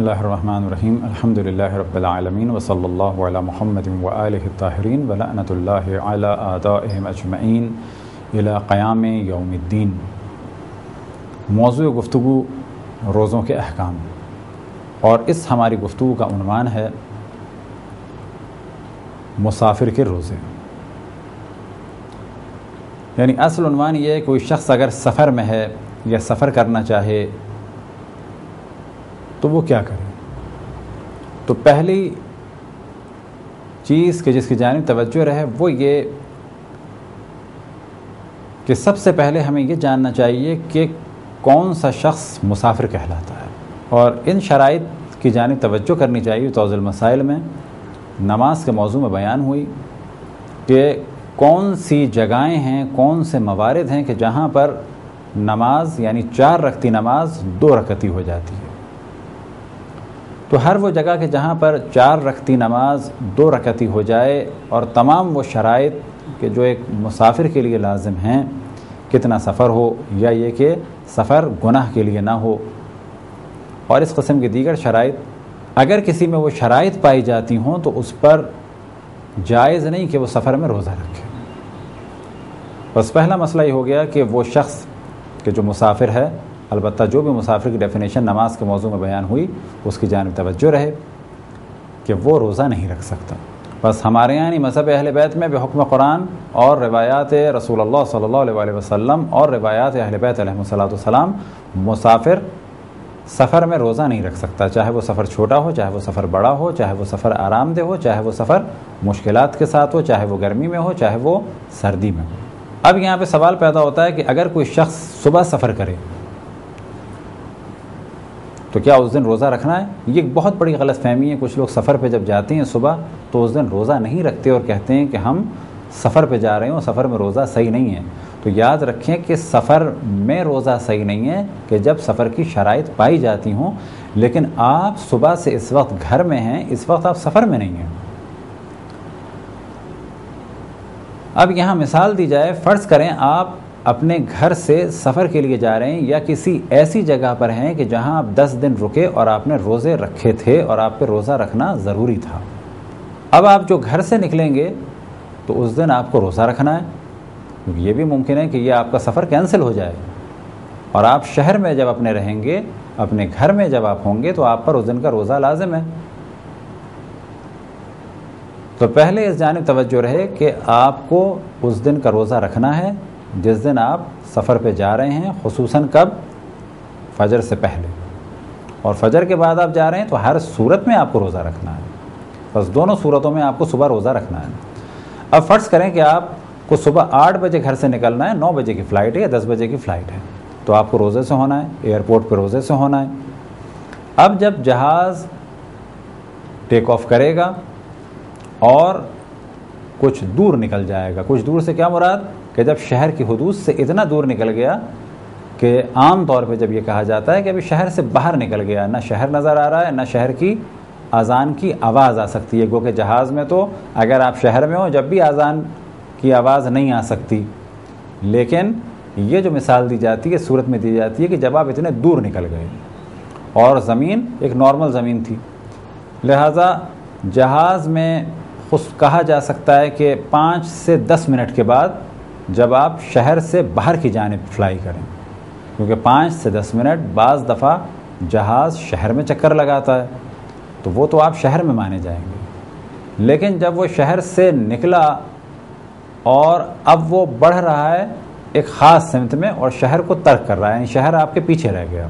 اللہ الرحمن الرحیم الحمد للہ رب العالمین وصلی اللہ علی محمد وآلہ الطاہرین ولعنۃ اللہ علی اعدائہم اجمعین الی قیام یوم الدین۔ موضوع گفتگو روزوں کے احکام، اور اس ہماری گفتگو کا عنوان ہے مسافر کے روزے۔ یعنی اصل عنوان یہ ہے کوئی شخص اگر سفر میں ہے یا سفر کرنا چاہے تو وہ کیا کرے۔ تو پہلی چیز کہ جس کی جانب توجہ رہے وہ یہ کہ سب سے پہلے ہمیں یہ جاننا چاہیے کہ کون سا شخص مسافر کہلاتا ہے، اور ان شرائط کی جانب توجہ کرنی چاہیے۔ توضیح المسائل میں نماز کے موضوع میں بیان ہوئی کہ کون سی جگہیں ہیں، کون سے موارد ہیں کہ جہاں پر نماز یعنی 4 رکعتی نماز 2 رکعتی ہو جاتی ہے۔ تو ہر وہ جگہ کہ جہاں پر 4 رکعتی نماز 2 رکعتی ہو جائے، اور تمام وہ شرائط کہ جو ایک مسافر کے لیے لازم ہیں، کتنا سفر ہو، یا یہ کہ سفر گناہ کے لیے نہ ہو، اور اس قسم کی دیگر شرائط، اگر کسی میں وہ شرائط پائی جاتی ہوں تو اس پر جائز نہیں کہ وہ سفر میں روزہ رکھے۔ بس پہلا مسئلہ یہ ہو گیا کہ وہ شخص کہ جو مسافر ہے، البتہ جو بھی مسافر کی ڈیفینیشن نماز کے موضوع میں بیان ہوئی اس کی جانب توجہ رہے کہ وہ روزہ نہیں رکھ سکتا۔ بس ہمارے یعنی مذہب اہل بیت میں بحکم قرآن اور روایات رسول اللہ صلی اللہ علیہ وسلم اور روایات اہل بیت علیہ السلام مسافر سفر میں روزہ نہیں رکھ سکتا، چاہے وہ سفر چھوٹا ہو، چاہے وہ سفر بڑا ہو، چاہے وہ سفر آرام دہ ہو، چاہے وہ سفر مشکلات کے ساتھ ہو، چاہے وہ گرمی میں ہو، چاہے وہ سردی میں ہو۔ اب یہاں پہ سوال پیدا ہوتا ہے کہ اگر کوئی شخص صبح سفر کرے تو کیا اس دن روزہ رکھنا ہے؟ یہ ایک بہت بڑی غلط فہمی ہے۔ کچھ لوگ سفر پہ جب جاتے ہیں صبح تو اس دن روزہ نہیں رکھتے اور کہتے ہیں کہ ہم سفر پہ جا رہے ہیں اور سفر میں روزہ صحیح نہیں ہے۔ تو یاد رکھیں کہ سفر میں روزہ صحیح نہیں ہے کہ جب سفر کی شرائط پائی جاتی ہوں، لیکن آپ صبح سے اس وقت گھر میں ہیں، اس وقت آپ سفر میں نہیں ہیں۔ اب یہاں مثال دی جائے، فرض کریں آپ اپنے گھر سے سفر کے لیے جا رہے ہیں یا کسی ایسی جگہ پر ہیں کہ جہاں آپ 10 دن رکے اور آپ نے روزے رکھے تھے اور آپ پہ روزہ رکھنا ضروری تھا۔ اب آپ جو گھر سے نکلیں گے تو اس دن آپ کو روزہ رکھنا ہے، کیونکہ یہ بھی ممکن ہے کہ یہ آپ کا سفر کینسل ہو جائے، اور آپ شہر میں جب اپنے رہیں گے، اپنے گھر میں جب آپ ہوں گے تو آپ پر اس دن کا روزہ لازم ہے۔ تو پہلے اس جانب توجہ رہے کہ آپ کو اس دن کا روزہ رکھنا ہے جس دن آپ سفر پہ جا رہے ہیں، خصوصاً کب؟ فجر سے پہلے، اور فجر کے بعد آپ جا رہے ہیں تو ہر صورت میں آپ کو روزہ رکھنا ہے۔ بس دونوں صورتوں میں آپ کو صبح روزہ رکھنا ہے۔ اب فرض کریں کہ آپ کو صبح 8 بجے گھر سے نکلنا ہے، 9 بجے کی فلائٹ ہے یا 10 بجے کی فلائٹ ہے، تو آپ کو روزے سے ہونا ہے، ایئرپورٹ پہ روزے سے ہونا ہے۔ اب جب جہاز ٹیک آف کرے گا اور کچھ دور نکل جائے گا، کچھ دور سے کیا مراد؟ کہ جب شہر کی حدود سے اتنا دور نکل گیا کہ عام طور پہ جب یہ کہا جاتا ہے کہ ابھی شہر سے باہر نکل گیا، نہ شہر نظر آ رہا ہے، نہ شہر کی اذان کی آواز آ سکتی ہے، کیونکہ جہاز میں تو اگر آپ شہر میں ہو جب بھی اذان کی آواز نہیں آ سکتی، لیکن یہ جو مثال دی جاتی ہے، صورت میں دی جاتی ہے کہ جب آپ اتنے دور نکل گئے اور زمین ایک نارمل زمین تھی، لہٰذا جہاز میں کہا جا سکتا ہے کہ 5 سے 10 منٹ کے بعد جب آپ شہر سے باہر کی جانب فلائی کریں، کیونکہ 5 سے 10 منٹ بعض دفعہ جہاز شہر میں چکر لگاتا ہے، تو وہ تو آپ شہر میں مانے جائیں گے، لیکن جب وہ شہر سے نکلا اور اب وہ بڑھ رہا ہے ایک خاص سمت میں اور شہر کو ترک کر رہا ہے، یعنی شہر آپ کے پیچھے رہ گیا،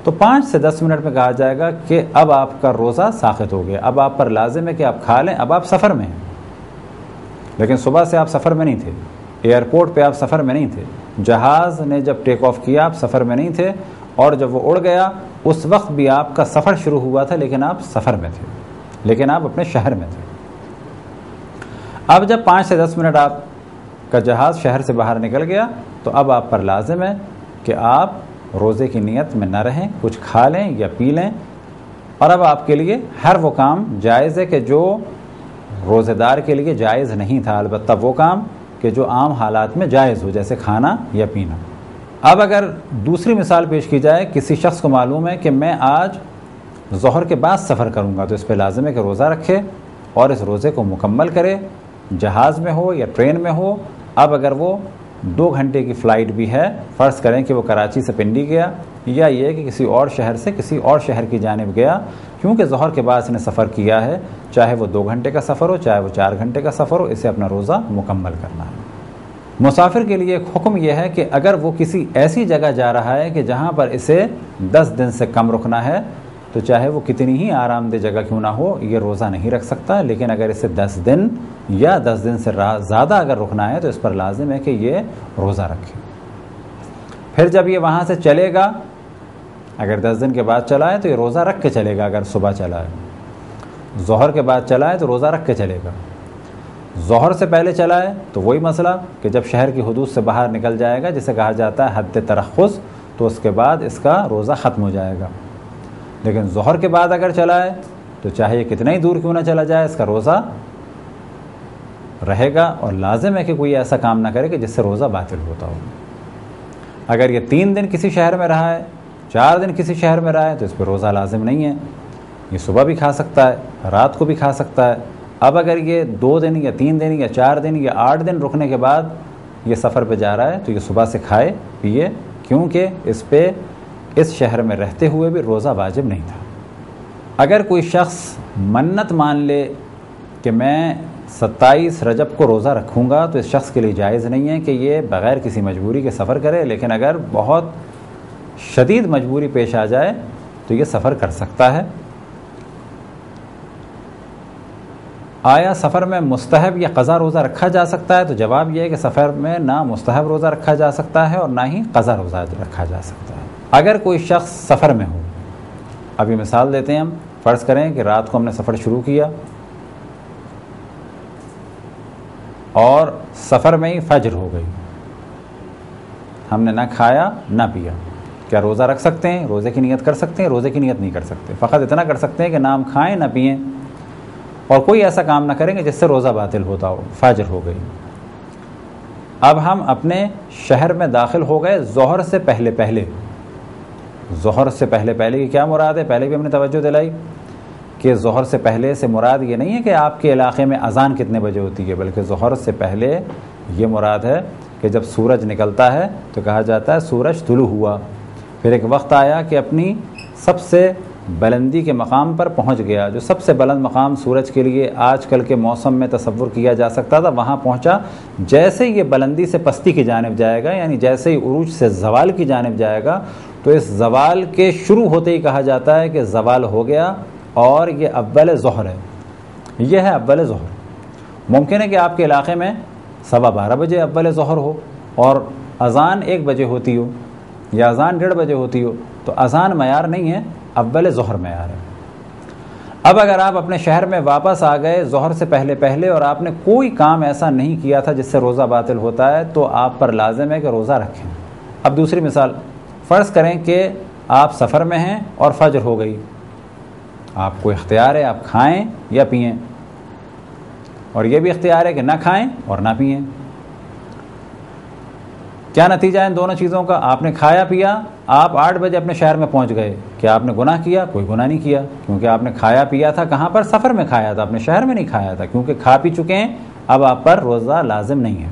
تو 5 سے 10 منٹ میں کہا جائے گا کہ اب آپ کا روزہ ساقط ہو گیا، اب آپ پر لازم ہے کہ آپ کھا لیں، اب آپ سفر میں ہیں۔ لیکن صبح سے آپ سفر میں نہیں تھے، ایئرپورٹ پہ آپ سفر میں نہیں تھے، جہاز نے جب ٹیک آف کیا آپ سفر میں نہیں تھے، اور جب وہ اڑ گیا اس وقت بھی آپ کا سفر شروع ہوا تھا، لیکن آپ سفر میں تھے، لیکن آپ اپنے شہر میں تھے۔ اب جب 5 سے 10 منٹ آپ کا جہاز شہر سے باہر نکل گیا تو اب آپ پر لازم ہے کہ آپ روزے کی نیت میں نہ رہیں، کچھ کھا لیں یا پی لیں، اور اب آپ کے لیے ہر وہ کام جائز ہے کہ جو روزہ دار کے لیے جائز نہیں تھا، البتہ وہ کام کہ جو عام حالات میں جائز ہو، جیسے کھانا یا پینا۔ اب اگر دوسری مثال پیش کی جائے، کسی شخص کو معلوم ہے کہ میں آج ظہر کے بعد سفر کروں گا تو اس پہ لازم ہے کہ روزہ رکھے اور اس روزے کو مکمل کرے، جہاز میں ہو یا ٹرین میں ہو۔ اب اگر وہ 2 گھنٹے کی فلائٹ بھی ہے، فرض کریں کہ وہ کراچی سے پنڈی گیا یا یہ کہ کسی اور شہر سے کسی اور شہر کی جانب گیا، کیونکہ ظہر کے بعد اس نے سفر کیا ہے، چاہے وہ 2 گھنٹے کا سفر ہو چاہے وہ 4 گھنٹے کا سفر ہو، اسے اپنا روزہ مکمل کرنا ہے۔ مسافر کے لیے ایک حکم یہ ہے کہ اگر وہ کسی ایسی جگہ جا رہا ہے کہ جہاں پر اسے 10 دن سے کم رکنا ہے تو چاہے وہ کتنی ہی آرام دہ جگہ کیوں نہ ہو یہ روزہ نہیں رکھ سکتا، لیکن اگر اسے 10 دن یا 10 دن سے زیادہ اگر رکنا ہے تو اس پر لازم ہے کہ یہ روزہ رکھے۔ پھر جب یہ وہاں سے چلے گا، اگر 10 دن کے بعد چلا ہے تو یہ روزہ رکھ کے چلے گا، اگر صبح چلا ہے، ظہر کے بعد چلا ہے تو روزہ رکھ کے چلے گا، ظہر سے پہلے چلا ہے تو وہی مسئلہ کہ جب شہر کی حدود سے باہر نکل جائے گا جسے کہا جاتا ہے حد ترخص، تو اس کے بعد اس کا روزہ ختم ہو جائے گا۔ لیکن ظہر کے بعد اگر چلا ہے تو چاہے یہ کتنا ہی دور کیوں نہ چلا جائے اس کا روزہ رہے گا، اور لازم ہے کہ کوئی ایسا کام نہ کرے کہ جس سے روزہ باطل ہوتا ہو۔ اگر یہ 3 دن کسی شہر میں رہا ہے، 4 دن کسی شہر میں رہا ہے تو اس پہ روزہ لازم نہیں ہے، یہ صبح بھی کھا سکتا ہے، رات کو بھی کھا سکتا ہے۔ اب اگر یہ 2 دن یا 3 دن یا 4 دن یا 8 دن رکنے کے بعد یہ سفر پہ جا رہا ہے تو یہ صبح سے کھائے پیے، کیونکہ اس پہ اس شہر میں رہتے ہوئے بھی روزہ واجب نہیں تھا۔ اگر کوئی شخص منت مان لے کہ میں 27 رجب کو روزہ رکھوں گا تو اس شخص کے لیے جائز نہیں ہے کہ یہ بغیر کسی مجبوری کے سفر کرے، لیکن اگر بہت شدید مجبوری پیش آ جائے تو یہ سفر کر سکتا ہے۔ آیا سفر میں مستحب یا قضا روزہ رکھا جا سکتا ہے؟ تو جواب یہ ہے کہ سفر میں نہ مستحب روزہ رکھا جا سکتا ہے اور نہ ہی قضا روزہ رکھا جا سکتا ہے۔ اگر کوئی شخص سفر میں ہو، ابھی مثال دیتے ہیں ہم، فرض کریں کہ رات کو ہم نے سفر شروع کیا اور سفر میں ہی فجر ہو گئی، ہم نے نہ کھایا نہ پیا، کیا روزہ رکھ سکتے ہیں؟ روزے کی نیت کر سکتے ہیں؟ روزے کی نیت نہیں کر سکتے، فقط اتنا کر سکتے ہیں کہ نہ ہم کھائیں نہ پئیں اور کوئی ایسا کام نہ کریں گے جس سے روزہ باطل ہوتا ہو، فجر ہو گئی۔ اب ہم اپنے شہر میں داخل ہو گئے ظہر سے پہلے۔ ظہر سے پہلے کی کیا مراد ہے؟ پہلے بھی ہم نے توجہ دلائی کہ ظہر سے پہلے سے مراد یہ نہیں ہے کہ آپ کے علاقے میں اذان کتنے بجے ہوتی ہے، بلکہ ظہر سے پہلے یہ مراد ہے کہ جب سورج نکلتا ہے تو کہا جاتا ہے سورج طلوع ہوا، پھر ایک وقت آیا کہ اپنی سب سے بلندی کے مقام پر پہنچ گیا، جو سب سے بلند مقام سورج کے لیے آج کل کے موسم میں تصور کیا جا سکتا تھا وہاں پہنچا۔ جیسے یہ بلندی سے پستی کی جانب جائے گا، یعنی جیسے ہی عروج سے زوال کی جانب جائے گا تو اس زوال کے شروع ہوتے ہی کہا جاتا ہے کہ زوال ہو گیا اور یہ اول ظہر ہے، یہ ہے اول ظہر۔ ممکن ہے کہ آپ کے علاقے میں 12:15 بجے اول ظہر ہو اور اذان 1 بجے ہوتی ہو یا اذان 1:30 بجے ہوتی ہو، تو اذان معیار نہیں ہے، اول ظہر معیار ہے۔ اب اگر آپ اپنے شہر میں واپس آ گئے ظہر سے پہلے اور آپ نے کوئی کام ایسا نہیں کیا تھا جس سے روزہ باطل ہوتا ہے تو آپ پر لازم ہے کہ روزہ رکھیں۔ اب دوسری مثال، فرض کریں کہ آپ سفر میں ہیں اور فجر ہو گئی، آپ کو اختیار ہے آپ کھائیں یا پئیں، اور یہ بھی اختیار ہے کہ نہ کھائیں اور نہ پئیں۔ کیا نتیجہ ہے ان دونوں چیزوں کا؟ آپ نے کھایا پیا، آپ 8 بجے اپنے شہر میں پہنچ گئے، کیا آپ نے گناہ کیا؟ کوئی گناہ نہیں کیا، کیونکہ آپ نے کھایا پیا تھا کہاں پر؟ سفر میں کھایا تھا، اپنے شہر میں نہیں کھایا تھا، کیونکہ کھا پی چکے ہیں، اب آپ پر روزہ لازم نہیں ہے۔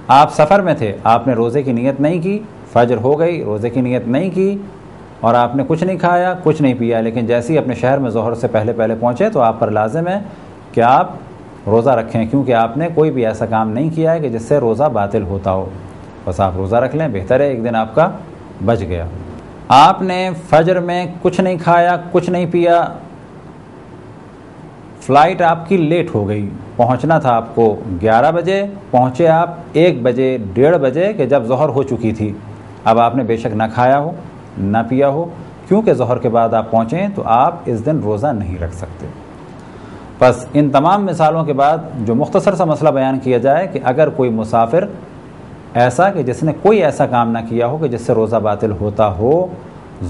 آپ سفر میں تھے، آپ نے روزے کی نیت نہیں کی، فجر ہو گئی، روزے کی نیت نہیں کی اور آپ نے کچھ نہیں کھایا کچھ نہیں پیا، لیکن جیسے ہی اپنے شہر میں ظہر سے پہلے پہنچے تو آپ پر لازم ہے کہ آپ روزہ رکھیں، کیونکہ آپ نے کوئی بھی ایسا کام نہیں کیا ہے کہ جس سے روزہ باطل ہوتا ہو، بس آپ روزہ رکھ لیں، بہتر ہے، ایک دن آپ کا بچ گیا۔ آپ نے فجر میں کچھ نہیں کھایا کچھ نہیں پیا، فلائٹ آپ کی لیٹ ہو گئی، پہنچنا تھا آپ کو 11 بجے، پہنچے آپ 1 بجے 1:30 بجے کہ جب ظہر ہو چکی تھی۔ اب آپ نے بے شک نہ کھایا ہو نہ پیا ہو، کیونکہ ظہر کے بعد آپ پہنچیں تو آپ اس دن روزہ نہیں رکھ سکتے۔ بس ان تمام مثالوں کے بعد جو مختصر سا مسئلہ بیان کیا جائے کہ اگر کوئی مسافر ایسا کہ جس نے کوئی ایسا کام نہ کیا ہو کہ جس سے روزہ باطل ہوتا ہو،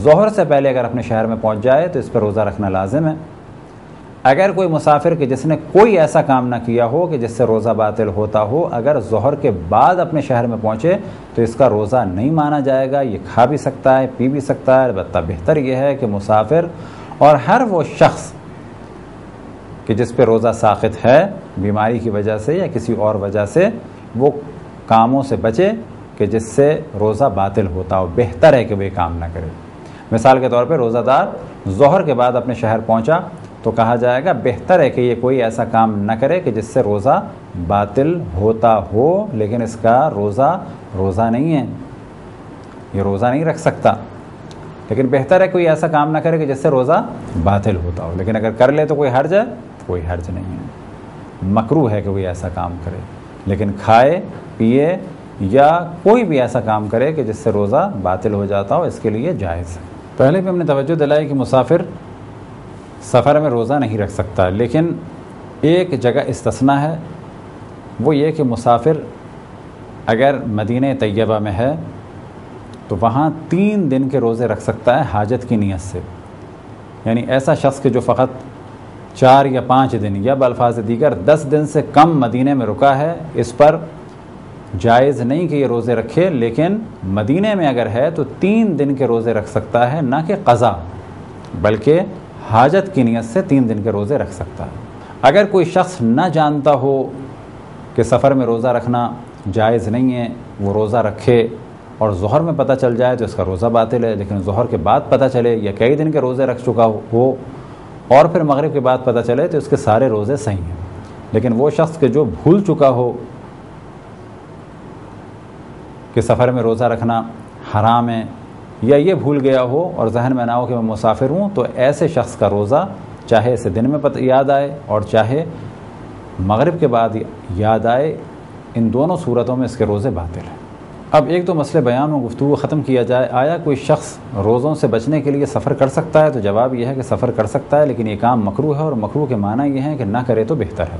ظہر سے پہلے اگر اپنے شہر میں پہنچ جائے تو اس پر روزہ رکھنا لازم ہے، اگر کوئی مسافر کہ جس نے کوئی ایسا کام نہ کیا ہو کہ جس سے روزہ باطل ہوتا ہو، اگر ظہر کے بعد اپنے شہر میں پہنچے تو اس کا روزہ نہیں مانا جائے گا. یہ کھا بھی سکتا ہے، پی بھی سکتا ہے، البتہ بہتر یہ ہے کہ مسافر اور ہر وہ شخص کہ جس پہ روزہ ساقط ہے بیماری کی وجہ سے یا کسی اور وجہ سے، وہ کاموں سے بچے کہ جس سے روزہ باطل ہوتا ہو. بہتر ہے کہ وہ یہ کام نہ کرے. مثال کے طور پہ روزہ دار ظہر کے بعد اپنے شہر پہنچا تو کہا جائے گا بہتر ہے کہ یہ کوئی ایسا کام نہ کرے کہ جس سے روزہ باطل ہوتا ہو، لیکن اس کا روزہ نہیں ہے، یہ روزہ نہیں رکھ سکتا. لیکن بہتر ہے کوئی ایسا کام نہ کرے کہ جس سے روزہ باطل ہوتا ہو، لیکن اگر کر لے تو کوئی حرج ہے؟ کوئی حرج نہیں ہے. مکروہ ہے کہ کوئی ایسا کام کرے، لیکن کھائے پیے یا کوئی بھی ایسا کام کرے کہ جس سے روزہ باطل ہو جاتا ہو، اس کے لیے جائز ہے. پہلے بھی ہم نے توجہ دلائی کہ مسافر سفر میں روزہ نہیں رکھ سکتا، لیکن ایک جگہ استثناء ہے، وہ یہ کہ مسافر اگر مدینہ طیبہ میں ہے تو وہاں 3 دن کے روزے رکھ سکتا ہے حاجت کی نیت سے. یعنی ایسا شخص کہ جو فقط 4 یا 5 دن یا بالفاظ دیگر 10 دن سے کم مدینہ میں رکا ہے، اس پر جائز نہیں کہ یہ روزے رکھے، لیکن مدینہ میں اگر ہے تو 3 دن کے روزے رکھ سکتا ہے، نہ کہ قضا بلکہ حاجت کی نیت سے 3 دن کے روزے رکھ سکتا ہے. اگر کوئی شخص نہ جانتا ہو کہ سفر میں روزہ رکھنا جائز نہیں ہے، وہ روزہ رکھے اور ظہر میں پتہ چل جائے تو اس کا روزہ باطل ہے، لیکن ظہر کے بعد پتہ چلے یا کئی دن کے روزے رکھ چکا ہو اور پھر مغرب کے بعد پتہ چلے تو اس کے سارے روزے صحیح ہیں. لیکن وہ شخص کہ جو بھول چکا ہو کہ سفر میں روزہ رکھنا حرام ہے، یا یہ بھول گیا ہو اور ذہن میں نہ ہو کہ میں مسافر ہوں، تو ایسے شخص کا روزہ چاہے اسے دن میں یاد آئے اور چاہے مغرب کے بعد یاد آئے، ان دونوں صورتوں میں اس کے روزے باطل ہیں. اب ایک دو مسئلے بیان و گفتگو ختم کیا جائے. آیا کوئی شخص روزوں سے بچنے کے لیے سفر کر سکتا ہے؟ تو جواب یہ ہے کہ سفر کر سکتا ہے، لیکن یہ کام مکروہ ہے، اور مکروہ کے معنی یہ ہے کہ نہ کرے تو بہتر ہے.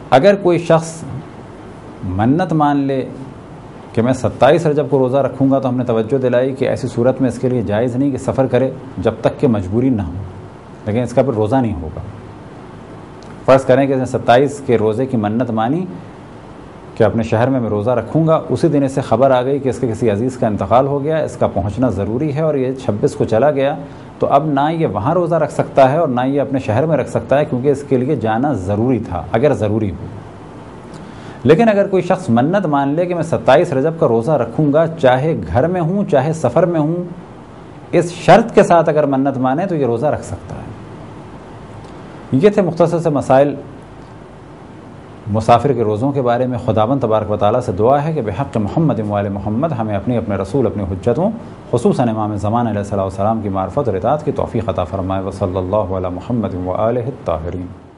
اگر کوئی شخص منت مان لے کہ میں 27 رجب کو روزہ رکھوں گا، تو ہم نے توجہ دلائی کہ ایسی صورت میں اس کے لیے جائز نہیں کہ سفر کرے جب تک کہ مجبوری نہ ہو، لیکن اس کا پھر روزہ نہیں ہوگا. فرض کریں کہ اس نے 27 کے روزے کی منت مانی کہ اپنے شہر میں روزہ رکھوں گا، اسی دن اسے خبر آ گئی کہ اس کے کسی عزیز کا انتقال ہو گیا، اس کا پہنچنا ضروری ہے، اور یہ 26 کو چلا گیا، تو اب نہ یہ وہاں روزہ رکھ سکتا ہے اور نہ یہ اپنے شہر میں رکھ سکتا ہے، کیونکہ اس کے لیے جانا ضروری تھا اگر ضروری ہو. لیکن اگر کوئی شخص منت مان لے کہ میں 27 رجب کا روزہ رکھوں گا چاہے گھر میں ہوں چاہے سفر میں ہوں، اس شرط کے ساتھ اگر منت مانے تو یہ روزہ رکھ سکتا ہے. یہ تھے مختصر سے مسائل مسافر کے روزوں کے بارے میں. خداوند تبارک و تعالیٰ سے دعا ہے کہ بحق محمد و آل محمد ہمیں اپنے رسول اپنی حجتوں خصوصاً امام زمان علیہ السلام کی معرفت اور اطاعت کی توفیق عطا فرمائے. وصلی اللہ علی محمد و آلہ الطاہرین.